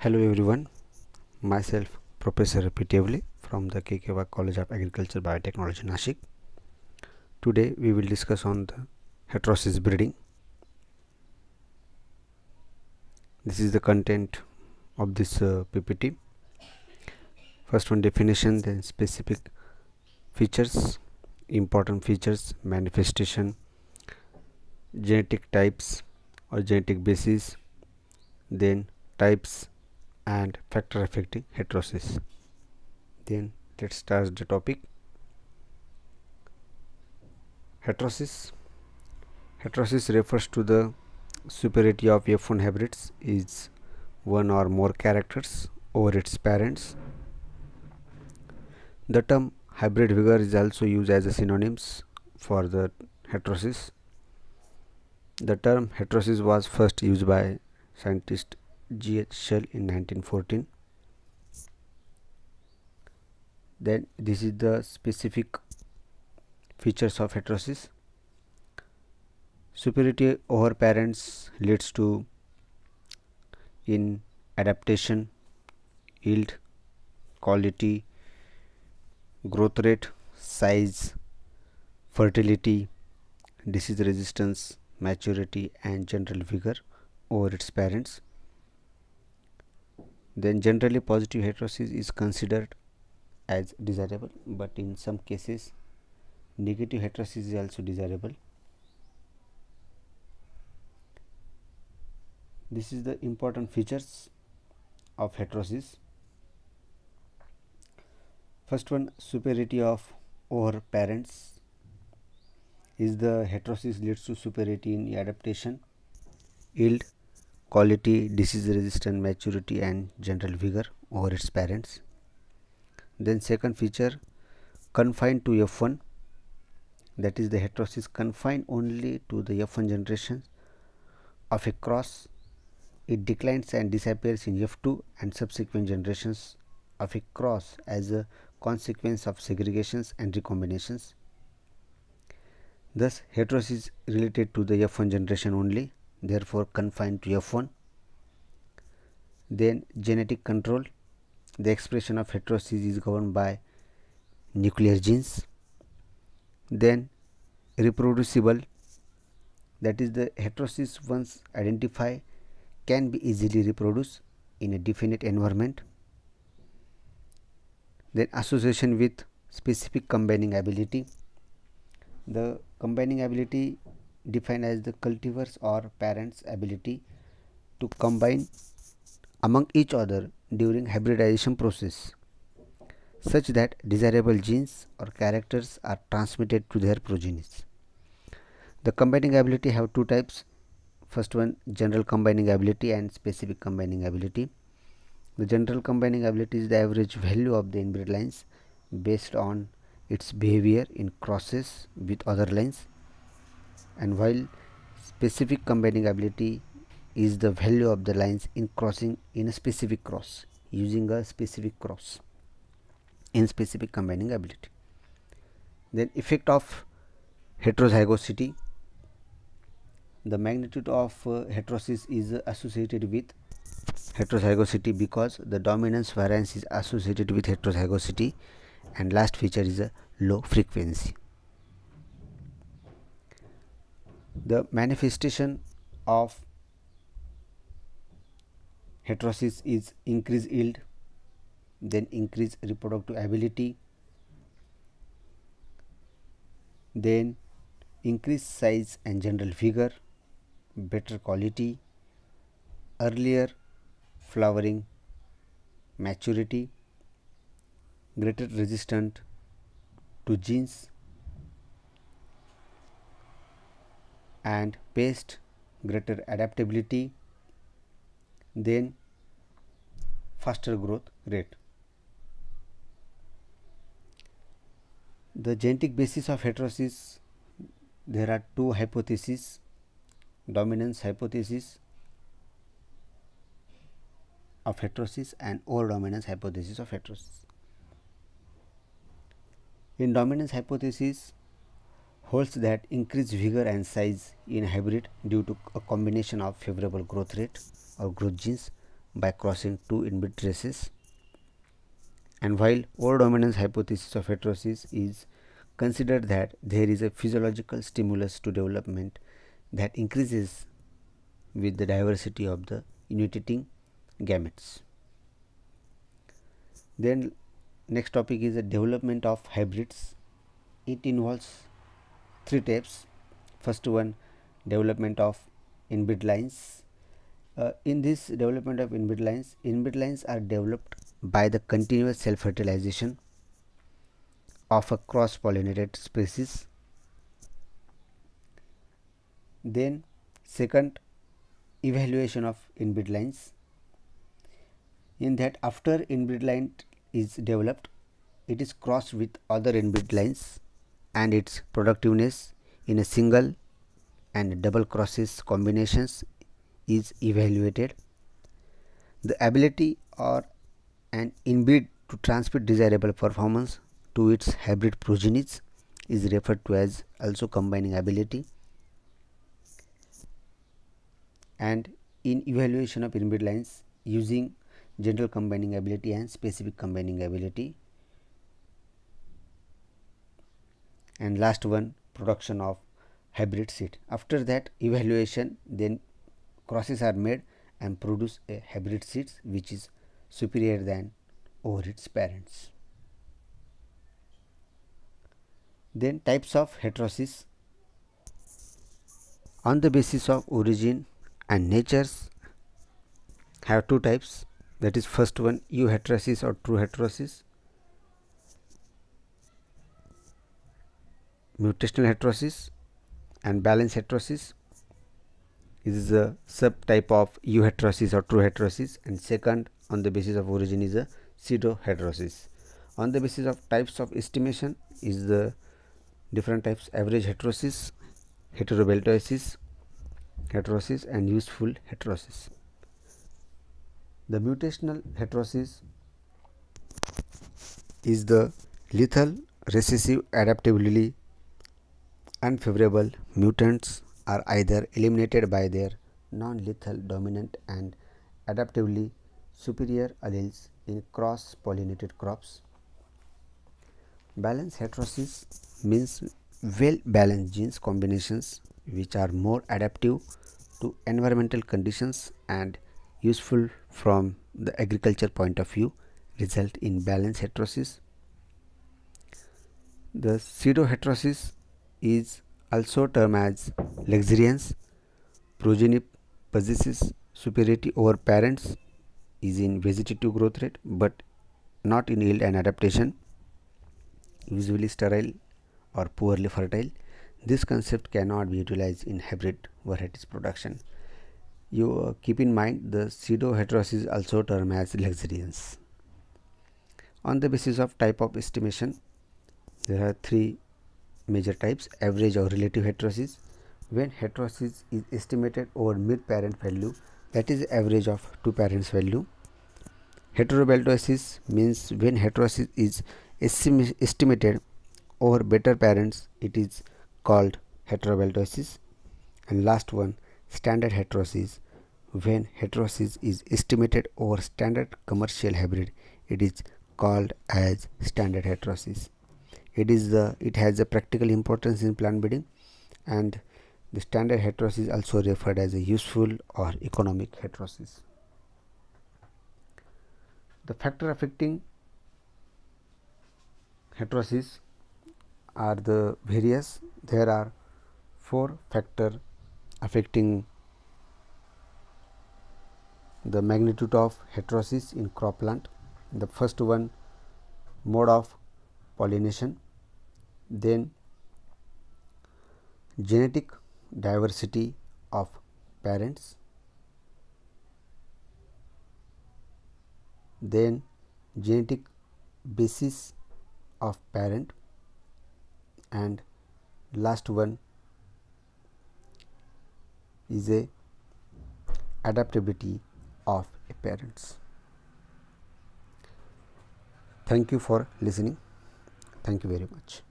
Hello everyone, myself Professor Pitevli from the KKY College of Agriculture Biotechnology Nashik. Today we will discuss on the heterosis breeding. This is the content of this PPT. First one, definition, then specific features, important features, manifestation, genetic types or genetic basis, then types and factor affecting heterosis. Then let's start the topic. Heterosis refers to the superiority of F1 hybrids is one or more characters over its parents. The term hybrid vigor is also used as a synonyms for the heterosis. The term heterosis was first used by scientist G.H. Schell in 1914. Then this is the specific features of heterosis. Superiority over parents leads to in adaptation, yield, quality, growth rate, size, fertility, disease resistance, maturity and general vigor over its parents. Then generally positive heterosis is considered as desirable, but in some cases negative heterosis is also desirable. This is the important features of heterosis. First one, superiority of over parents is the heterosis leads to superiority in adaptation, yield, quality, disease resistant, maturity and general vigor over its parents. Then second feature, confined to F1, that is the heterosis confined only to the F1 generation of a cross. It declines and disappears in F2 and subsequent generations of a cross as a consequence of segregations and recombinations. Thus heterosis is related to the F1 generation only, therefore confined to F1. Then genetic control, the expression of heterosis is governed by nuclear genes. Then reproducible, that is the heterosis once identified can be easily reproduced in a definite environment. Then association with specific combining ability, the combining ability defined as the cultivars or parents' ability to combine among each other during hybridization process such that desirable genes or characters are transmitted to their progenies. The combining ability have two types. First one, general combining ability and specific combining ability. The general combining ability is the average value of the inbred lines based on its behavior in crosses with other lines, and while specific combining ability is the value of the lines in crossing in a specific cross using a specific cross in specific combining ability. Then effect of heterozygosity, the magnitude of heterosis is associated with heterozygosity because the dominance variance is associated with heterozygosity, and last feature is a low frequency. The manifestation of heterosis is increased yield, then increased reproductive ability, then increased size and general vigor, better quality, earlier flowering, maturity, greater resistant to genes and pest, greater adaptability, then faster growth rate. The genetic basis of heterosis, there are two hypotheses: dominance hypothesis of heterosis and over-dominance hypothesis of heterosis. In dominance hypothesis holds that increased vigor and size in hybrid due to a combination of favorable growth rate or growth genes by crossing two inbred traces. And while over-dominance hypothesis of heterosis is considered that there is a physiological stimulus to development that increases with the diversity of the initiating gametes. Then next topic is the development of hybrids. It involves three types. First one, development of inbred lines. In this development of inbred lines are developed by the continuous self-fertilization of a cross-pollinated species. Then second, evaluation of inbred lines. In that, after inbred line is developed, it is crossed with other inbred lines and its productiveness in a single and double crosses combinations is evaluated. The ability or an inbreed to transmit desirable performance to its hybrid progenies is referred to as also combining ability. And in evaluation of inbred lines using general combining ability and specific combining ability. And last one, production of hybrid seed. After that evaluation, then crosses are made and produce a hybrid seeds which is superior than over its parents. Then types of heterosis. On the basis of origin and natures have two types, that is first one, euheterosis or true heterosis, mutational heterosis, and balance heterosis is a subtype of euheterosis or true heterosis, and second on the basis of origin is a pseudo heterosis. On the basis of types of estimation is the different types: average heterosis, heterobeltosis heterosis, and useful heterosis. The mutational heterosis is the lethal, recessive, adaptively unfavorable mutants are either eliminated by their non-lethal dominant and adaptively superior alleles in cross-pollinated crops. Balanced heterosis means well-balanced genes combinations which are more adaptive to environmental conditions and useful from the agriculture point of view result in balanced heterosis. The pseudo heterosis is also termed as luxuriance. Progeny possesses superiority over parents, is in vegetative growth rate but not in yield and adaptation, usually sterile or poorly fertile. This concept cannot be utilized in hybrid varieties production. You keep in mind the pseudo heterosis is also termed as luxuriance. On the basis of type of estimation, there are three major types: average or relative heterosis, when heterosis is estimated over mid parent value, that is average of two parents value. Heterobeltosis means when heterosis is estimated over better parents, it is called heterobeltosis. And last one, standard heterosis, when heterosis is estimated over standard commercial hybrid, it is called as standard heterosis. It has a practical importance in plant breeding, and the standard heterosis is also referred as a useful or economic heterosis. The factor affecting heterosis are the various. There are 4 factors affecting the magnitude of heterosis in cropland. The first one, mode of pollination, then genetic diversity of parents, then genetic basis of parent, and last one is a adaptability of a parents. Thank you for listening. Thank you very much.